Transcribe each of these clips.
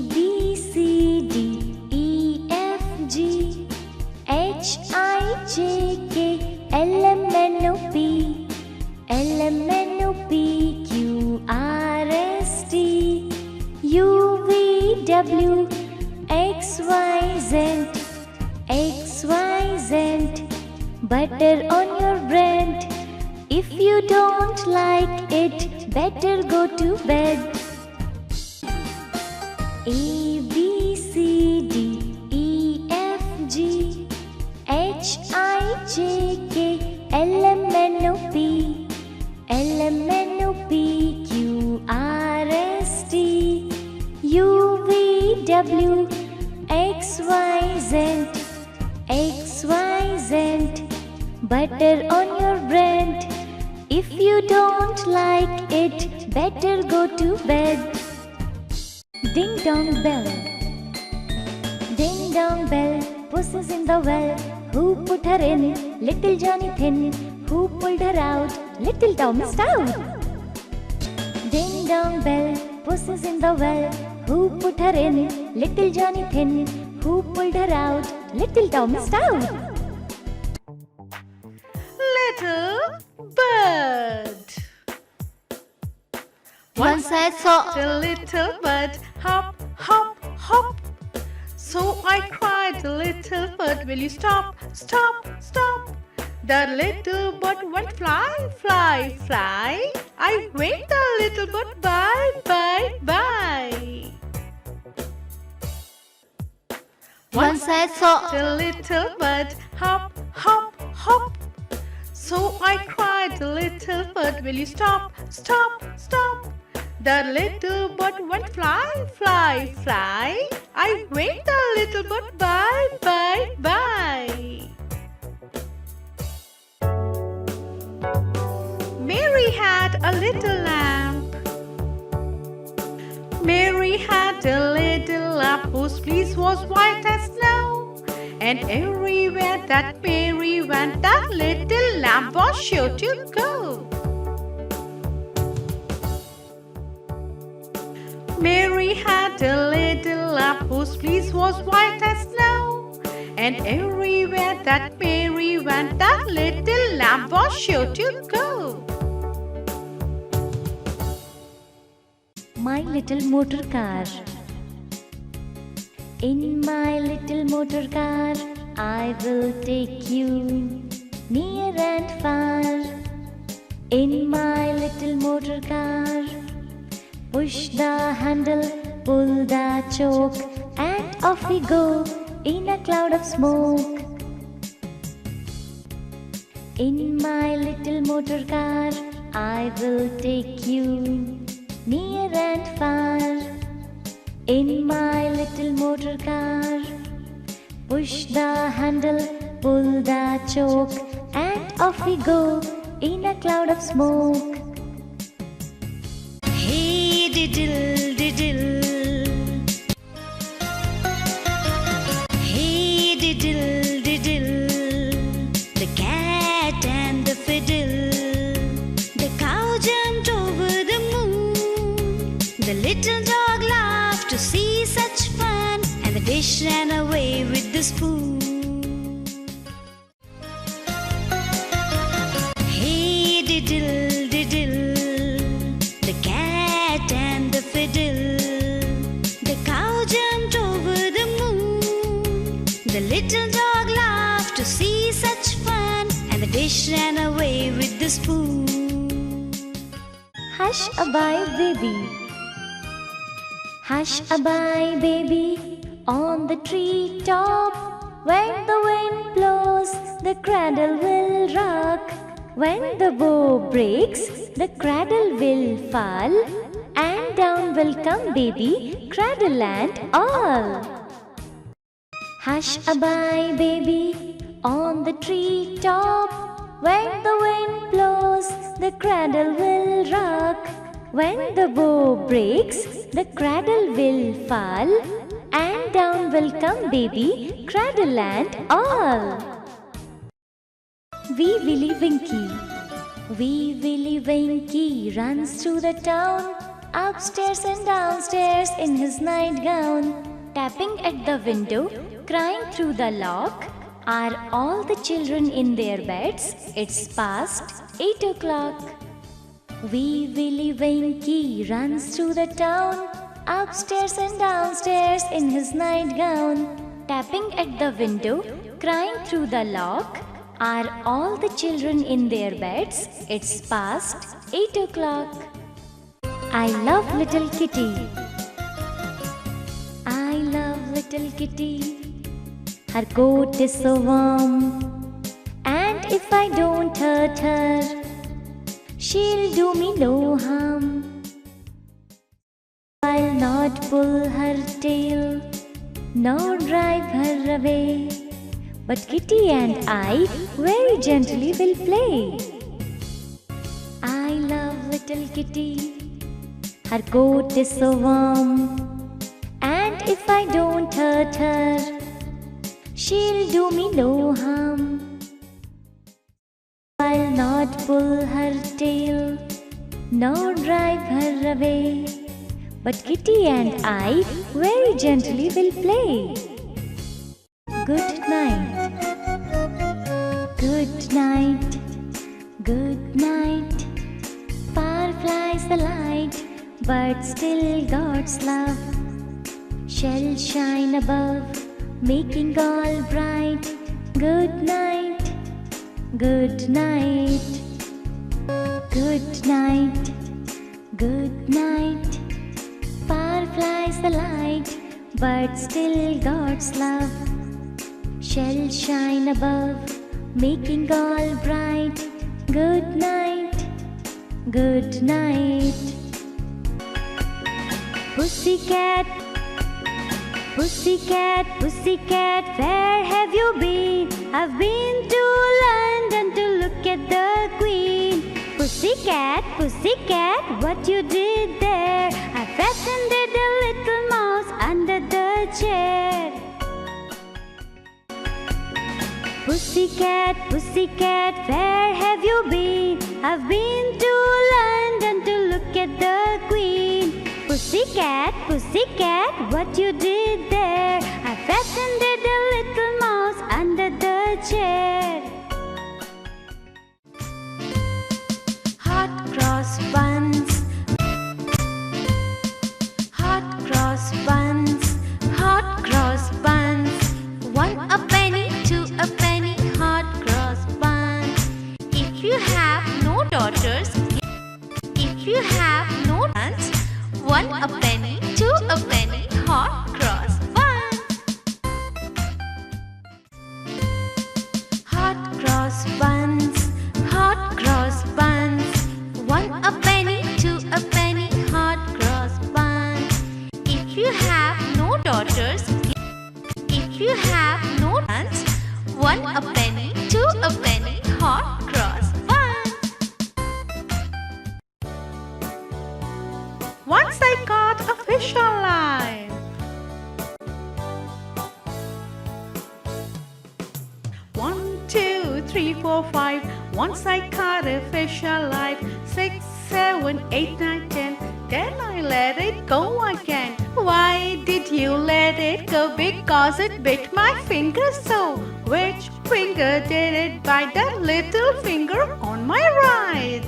B C D E F G H I J K L M N O P Q R S T U V W X Y Z. Butter on your bread. If you don't like it, better go to bed. A B C D E F G H I J K L M N O P Q R S T U V W X Y Z. Butter on your bread. If you don't like it, better go to bed. Ding dong bell. Ding dong bell, puss is in the well. Who put her in? Little Johnny Thin. Who pulled her out? Little Tommy Stout. Ding dong bell, puss is in the well. Who put her in? Little Johnny Thin. Who pulled her out? Little Tommy Stout. Little bird. Once I saw a little bird hop, hop, hop. So I cried, little bird, will you stop, stop, stop? The little bird went fly, fly, fly. I waved the little bird bye, bye, bye. Once I saw a little bird hop, hop, hop. So I cried, little bird, will you stop, stop, stop? The little bird went fly, fly, fly. I waved the little bird bye, bye, bye. Mary had a little lamp. Mary had a little lamp whose fleece was white as snow. And everywhere that Mary went, that little lamp was sure to go. Mary had a little lamp whose fleece was white as snow. And everywhere that Mary went, that little lamp was sure to go. My little motor car. In my little motor car, I will take you near and far. In my little motor car, push the handle, pull the choke, and off we go in a cloud of smoke. In my little motor car, I will take you near and far. In my little motor car, push the handle, pull the choke, and off we go in a cloud of smoke. Hey diddle diddle, hey diddle diddle, the cat and the fiddle, the cow jumped over the moon, the little dog laughed to see such fun, and the dish ran away with the spoon. Hey diddle diddle, the cat and the fiddle, the cow jumped over the moon, the little dog laughed to see such fun, and the dish ran away with the spoon. Hush-a-bye, baby. Hush-a-bye, baby, on the treetop. When the wind blows, the cradle will rock. When the bow breaks, the cradle will fall, and down will come baby, cradle and all. Hush-a-bye, baby, on the treetop. When the wind blows, the cradle will rock. When the bow breaks, the cradle will fall, and down will come baby, cradle and all. Wee Willie Winkie. Wee Willie Winkie runs through the town. upstairs and downstairs in his nightgown, tapping at the window, crying through the lock. Are all the children in their beds? It's past 8 o'clock. Wee Willie Winkie runs through the town, upstairs and downstairs in his nightgown, tapping at the window, crying through the lock. Are all the children in their beds? It's past 8 o'clock. I love little kitty. I love little kitty. Her coat is so warm, and if I don't hurt her, she'll do me no harm. I'll not pull her tail, nor drive her away, but Kitty and I very gently will play. I love little kitty. Her coat is so warm, and if I don't hurt her, she'll do me no harm. I'll not pull her tail, nor drive her away, but Kitty and I very gently will play. Good night. Good night. Good night. Fireflies alight, but still God's love shall shine above, making all bright. Good night. Good night. Good night. Good night. Fireflies alight, but still God's love shall shine above, making all bright. Good night. Good night. Pussycat, pussycat, pussycat, where have you been? I've been to London to look at the Queen. Pussycat, pussycat, what you did there? I fastened a little mouse under the chair. Pussycat, pussycat, where have you been? I've been to London to look at the Queen. Pussycat, pussycat, what you did there? I fastened a little mouse under the chair. Hot cross buns, hot cross buns, hot cross buns. 1 a penny, 2 a penny, hot cross buns. If you have no daughters, if you have no sons, 1 a penny, 2 a penny, hot cross buns. Hot cross buns, hot cross buns. 1 a penny, 2 a penny, hot cross buns. If you have no daughters, if you have no sons, 1 a penny, 2 a penny, hot cross buns. Once I caught a fish alive. One, two, three, four, five. Once I caught a fish alive. 6, 7, 8, 9, 10. Then I let it go again. Why did you let it go? Because it bit my finger so. Which finger did it bite? The little finger on my right.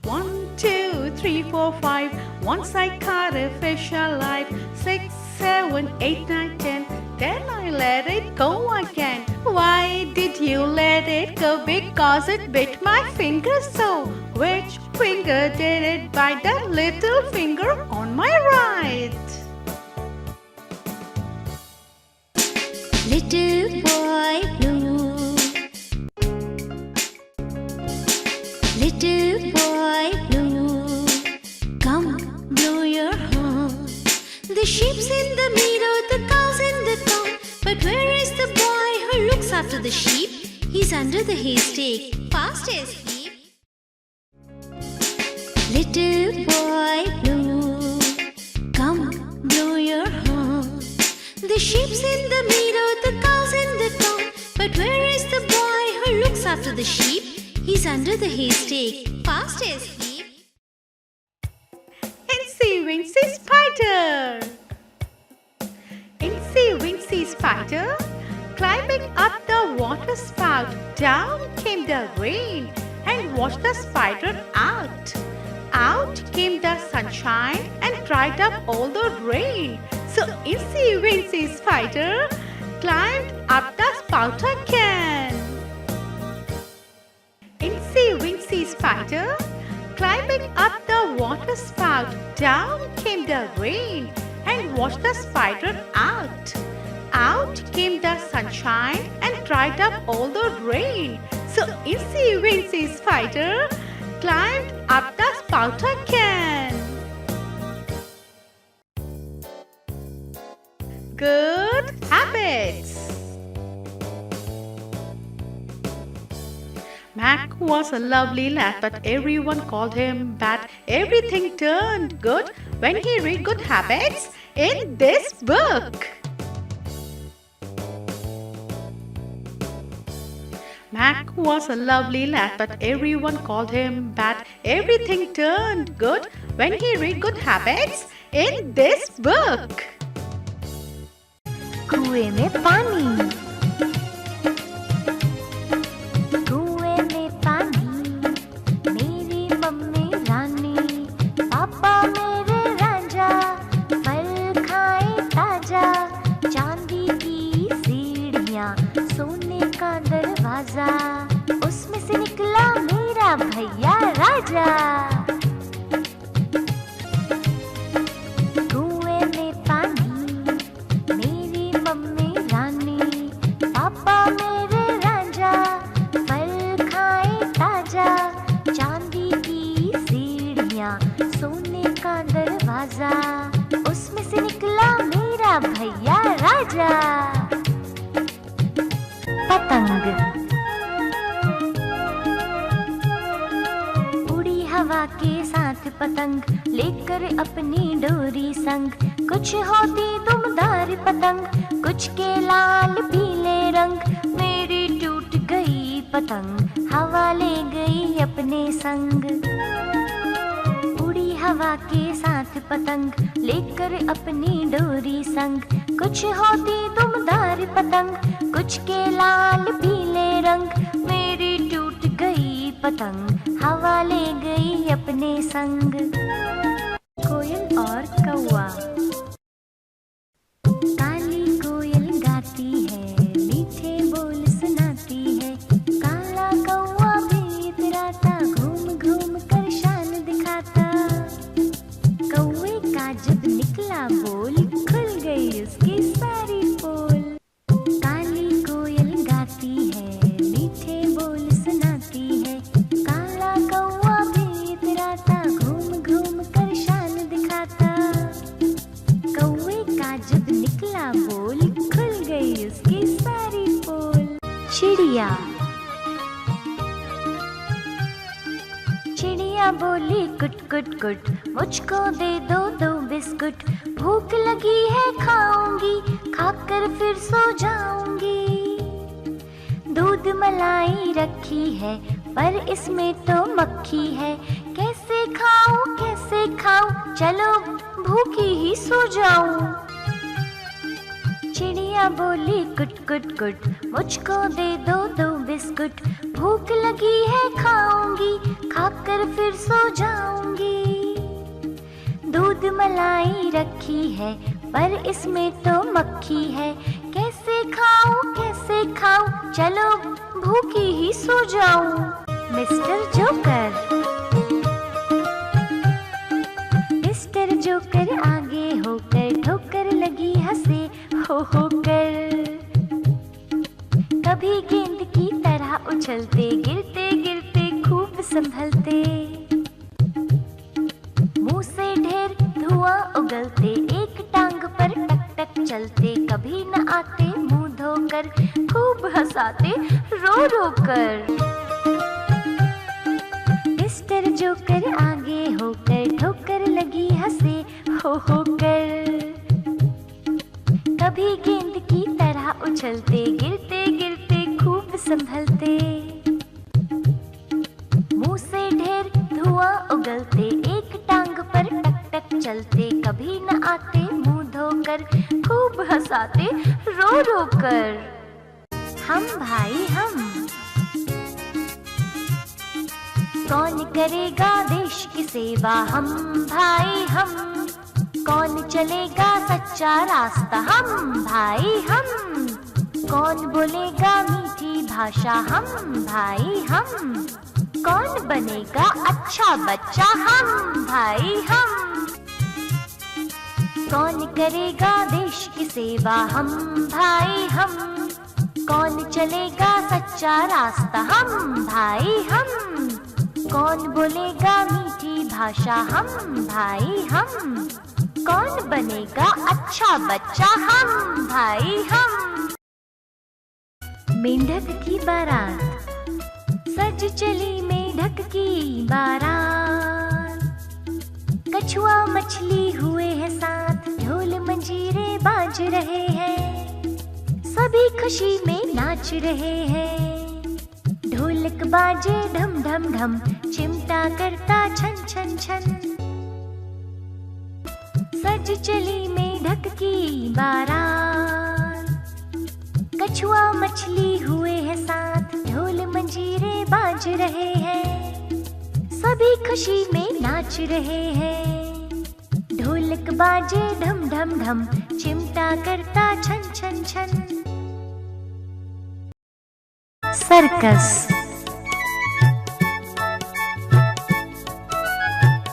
One, two, three, four, five. Once I caught a fish alive. 6, 7, 8, 9, 10. Then I let it go again. Why did you let it go? Because it bit my finger so. Which finger did it bite? The little finger on my right. Little boy blue, little boy blue, come blow your horn. The sheep's in the meadow, the cow's in the town, but where is the boy who looks after the sheep? He's under the haystack, fast asleep. Little boy blue, come blow your horn. The sheep's in the meadow, the cow's in the town, but where is the boy who looks after the sheep. He's under the haystack, fast asleep. Incy Wincy Spider. Incy Wincy Spider, climbing up the water spout, down came the rain and washed the spider out. Out came the sunshine and dried up all the rain. So Incy Wincy Spider climbed up the spout again. Incy Wincy Spider, climbing up the water spout, down came the rain and washed the spider out. Out came the sunshine and dried up all the rain. So Incy Wincy Spider climbed up the spout again. Good habits. Mac was a lovely lad, but everyone called him bad. Everything turned good when he read good habits in this book. Mac was a lovely lad, but everyone called him bad. Everything turned good when he read good habits in this book. कुएं में पानी, कुएं में पानी, मेरी mummy रानी, पापा मेरे राजा, फल खाए ताजा, चांदी की सीढ़ियाँ, सोने का दरवाजा, उसमें से निकला मेरा भैया राजा। कुएं में पानी, मेरी मम्मी रानी, पापा मेरे राजा, फल खाए ताजा, चांदी की सीढ़ियाँ, सोने का दरवाजा, उसमें से निकला मेरा भैया राजा। पतंग, उड़ी हवा के साथ पतंग, लेकर अपनी डोरी संग, कुछ होती दुमदार पतंग, कुछ के लाल पीले रंग, मेरी टूट गई पतंग, हवा ले गई अपने संग। उड़ी हवा के साथ पतंग, लेकर अपनी डोरी संग, कुछ होती दुमदार पतंग, कुछ के लाल पीले रंग, मेरी टूट गई पतंग, हवा ले गई अपने संग। कोयल और कौवा, काली कोयल गाती है, मीठे बोल सुनाती है, काला कौवा भी इतराता, घूम घूम कर शान दिखाता, कौवे का जब निकला बोल, खुल गई उसकी सारी पोल। काली कोयल गाती है, मीठे बोल सुनाती है, काला कौवा भी इतराता, घूम घूम कर शान दिखाता, कौवे का जब निकला बोल, खुल गई उसकी सारी पोल। चिड़िया, चिड़िया बोली कुट कुट कुट, मुझको दे दो दो बिस्कुट, भूख लगी है खाऊंगी, खाकर फिर सो जाऊंगी। दूध मलाई रखी है, पर इसमें तो मक्खी है, कैसे खाऊं, चलो भूखी ही सो जाऊं। चिड़िया बोली कुट कुट कुट, मुझको दे दो दो बिस्कुट, भूख लगी है खाऊंगी, खाकर फिर सो जाऊंगी। दूध मलाई रखी है, पर इसमें तो मक्खी है, कैसे खाऊं, चलो भूखी ही सो जाऊं। मिस्टर जोकर, मिस्टर जोकर आगे होकर, ठोकर लगी हंसे हो कर, कभी गेंद की तरह उछलते, गिरते गिरते खूब संभलते, मुंह से ढेर धुआं उगलते, एक टांग पर टक टक चलते, कभी न आते मुंह धोकर, खूब हंसाते रो रो कर। मिस्टर जोकर आगे होकर, ठोकर लगी हंसे हो कर, कभी गेंद की तरह उछलते, गिरते गिरते खूब संभलते, धुआं उगलते, एक टांग पर टक टक चलते, कभी न आते मुंह धोकर, खूब हंसाते रो रो कर। हम भाई हम, कौन करेगा देश की सेवा, हम भाई हम, कौन चलेगा सच्चा रास्ता, हम भाई हम, कौन बोलेगा मीठी भाषा, हम भाई हम, कौन बनेगा अच्छा बच्चा, हम भाई हम, कौन करेगा देश की सेवा, हम भाई हम, कौन चलेगा सच्चा रास्ता, हम भाई हम, कौन बोलेगा मीठी भाषा, हम भाई हम, कौन बनेगा अच्छा बच्चा, हम भाई हम। मेंढक की बारात, सज चली मेंढक की बारात, कछुआ मछली हुए हैं साथ, ढोल मंजीरे बाज रहे हैं, सभी खुशी में नाच रहे हैं, ढोलक बाजे ढम ढम ढम, चिमटा करता छन छन छन, सज चली मेंढक की बारात, कछुआ मछली हुए हैं साथ, ढोल मंजीरे बाज रहे हैं, सभी खुशी में नाच रहे हैं, ढोलक बाजे ढम ढम ढम, चिमटा करता छन छन छन। सर्कस,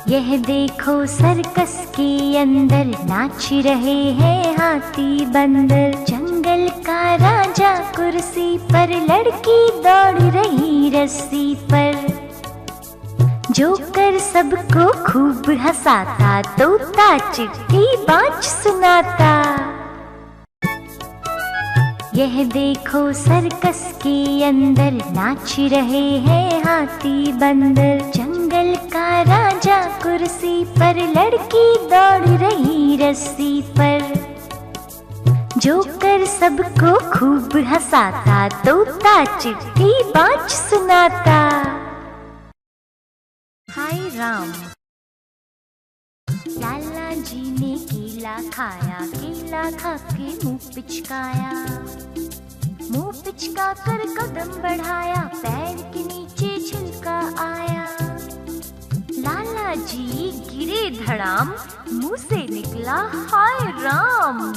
यह देखो सर्कस के अंदर नाच रहे हैं हाथी बंदर, जंगल का राजा कुर्सी पर, लड़की दौड़ रही रस्सी पर, जोकर सबको खूब हंसाता, तोता चिट्ठी बाज सुनाता। यह देखो सर्कस के अंदर नाच रहे हैं हाथी बंदर, जंगल का राजा कुर्सी पर, लड़की दौड़ रही रस्सी पर, जोकर सबको खूब हंसाता, तोता चिट्ठी बाज सुनाता। हाय राम, लाला जी ने केला खाया, केला खा के मुंह पिचकाया, मुंह पिचका कर कदम बढ़ाया, पैर के नीचे छिलका आया, लाला जी गिरे धड़ाम, मुंह से निकला हाय राम।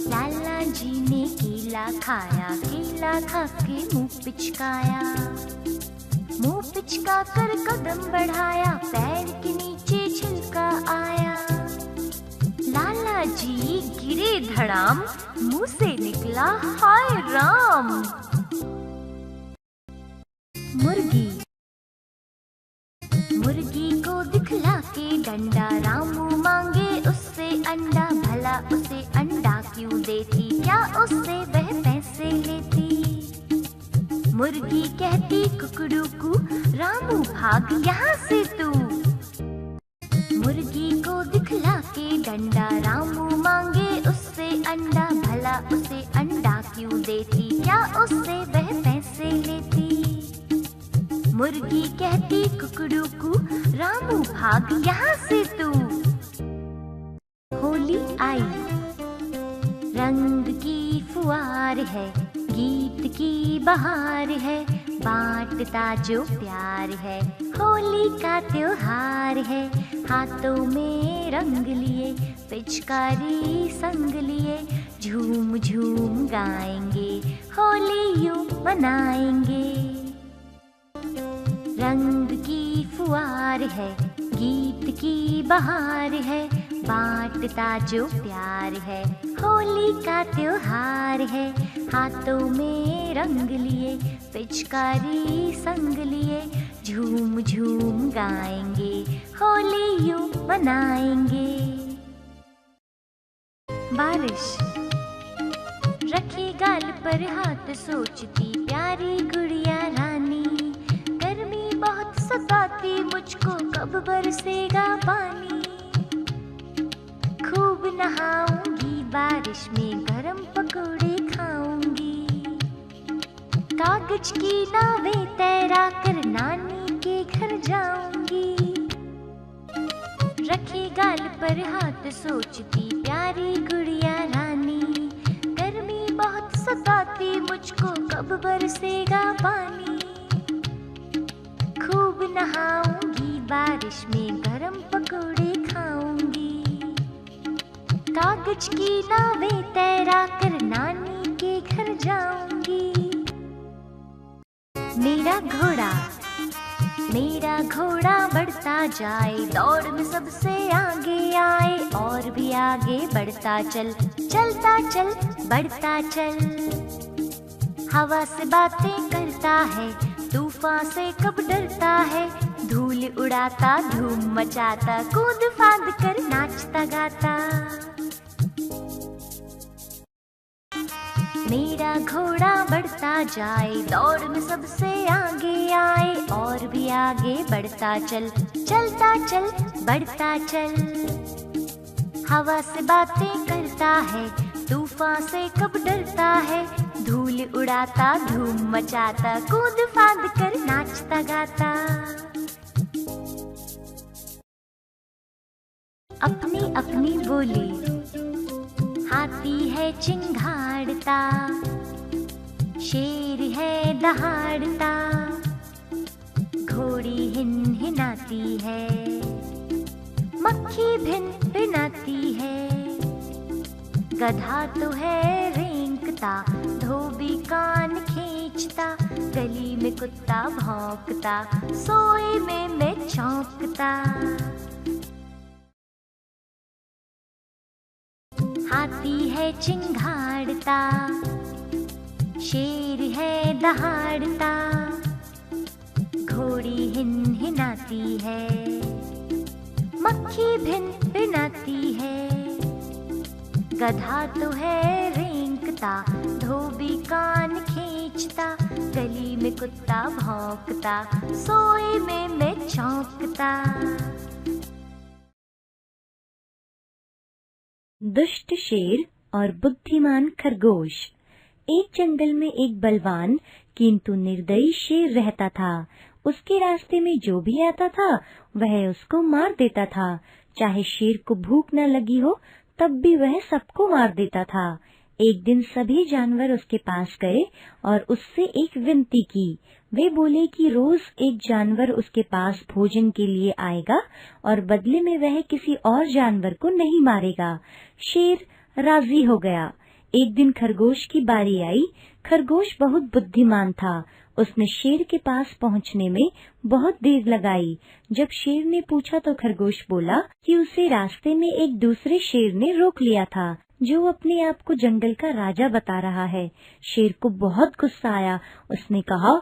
लाला जी ने केला खाया, केला खा के मुंह पिचकाया, मुंह पिचका कर कदम बढ़ाया, पैर के नीचे छिलका आया, लाला जी गिरे धड़ाम, मुंह से निकला हाय राम। मुर्गी, मुर्गी को दिखला के डंडा, रामू मांगे उससे अंडा, भला उसे अंडा क्यों देती, क्या उससे वह पैसे लेती। मुर्गी कहती कुकड़ू को, रामू भाग यहाँ से तू। मुर्गी को दिखला के डंडा, रामू मांगे उससे अंडा, भला उसे अंडा क्यों देती, क्या उससे वह पैसे लेती। मुर्गी कहती कुकड़ू को, रामू भाग यहाँ से तू। होली आई, रंग की फुहार है, गीत की बहार है, बांटता जो प्यार है, होली का त्योहार है। हाथों में रंग लिए, पिचकारी संग लिए, झूम झूम गाएंगे, होली यूं मनाएंगे। रंग की फुहार है, गीत की बहार है, बांटता जो प्यार है, होली का त्योहार है। हाथों में रंग लिए, पिचकारी संग लिए, झूम झूम गाएंगे, होली यूं मनाएंगे। बारिश, रखे गाल पर हाथ सोचती प्यारी गुड़िया रानी, गर्मी बहुत सताती मुझको, कब बरसेगा पानी। खूब नहाऊंगी बारिश में, गरम पकौड़े खाऊंगी, कागज की नावें तैरा कर नानी के हर हाथ सोचती प्यारी गुड़िया रानी, गर्मी बहुत सताती मुझको, कब बरसेगा पानी। खूब नहाऊंगी बारिश में, गरम पकौड़े खाऊंगी, कागज की नावें तैरा कर नानी के घर जाऊंगी। मेरा घोड़ा बढ़ता जाए, दौड़ में सबसे आगे आए, और भी आगे बढ़ता चल, चलता चल बढ़ता चल। हवा से बातें करता है, तूफान से कब डरता है, धूल उड़ाता धूम मचाता, कूद फांद कर नाचता गाता। मेरा घोड़ा बढ़ता जाए, दौड़ में सबसे आगे आए, और भी आगे बढ़ता चल, चलता चल बढ़ता चल। हवा से बातें करता है, तूफान से कब डरता है, धूल उड़ाता धूम मचाता, कूद फांद कर नाचता गाता। अपनी अपनी बोली, हाथी है चिंगाड़ता, शेर है दहाड़ता, घोड़ी हिन हिनाती है, मक्खी भिन भिनाती है, गधा तो है रेंगता, धोबी कान खींचता, गली में कुत्ता भौंकता, सोए में मैं चौंकता। हाथी है चिंगाड़ता, शेर है दहाड़ता, घोड़ी हिन हिनाती है, मक्खी भिन भिनाती है, गधा तो है रेंगता, धोबी कान खींचता, गली में कुत्ता भौंकता, सोए में मैं चौंकता। दुष्ट शेर और बुद्धिमान खरगोश। एक जंगल में एक बलवान किंतु निर्दयी शेर रहता था। उसके रास्ते में जो भी आता था वह उसको मार देता था। चाहे शेर को भूख न लगी हो तब भी वह सबको मार देता था। एक दिन सभी जानवर उसके पास गए और उससे एक विनती की। वे बोले कि रोज एक जानवर उसके पास भोजन के लिए आएगा और बदले में वह किसी और जानवर को नहीं मारेगा। शेर राजी हो गया। एक दिन खरगोश की बारी आई। खरगोश बहुत बुद्धिमान था। उसने शेर के पास पहुंचने में बहुत देर लगाई। जब शेर ने पूछा तो खरगोश बोला कि उसे रास्ते में एक दूसरे शेर ने रोक लिया था जो अपने आप को जंगल का राजा बता रहा है। शेर को बहुत गुस्सा आया। उसने कहा,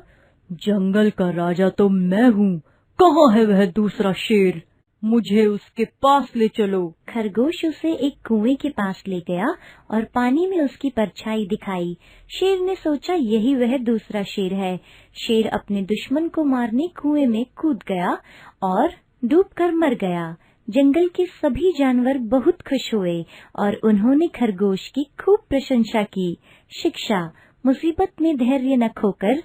जंगल का राजा तो मैं हूँ, कहाँ है वह दूसरा शेर? मुझे उसके पास ले चलो। खरगोश उसे एक कुएं के पास ले गया और पानी में उसकी परछाई दिखाई। शेर ने सोचा यही वह दूसरा शेर है। शेर अपने दुश्मन को मारने कुएं में कूद गया और डूबकर मर गया। जंगल के सभी जानवर बहुत खुश हुए और उन्होंने खरगोश की खूब प्रशंसा की। शिक्षा: मुसीबत में धैर्य न खोकर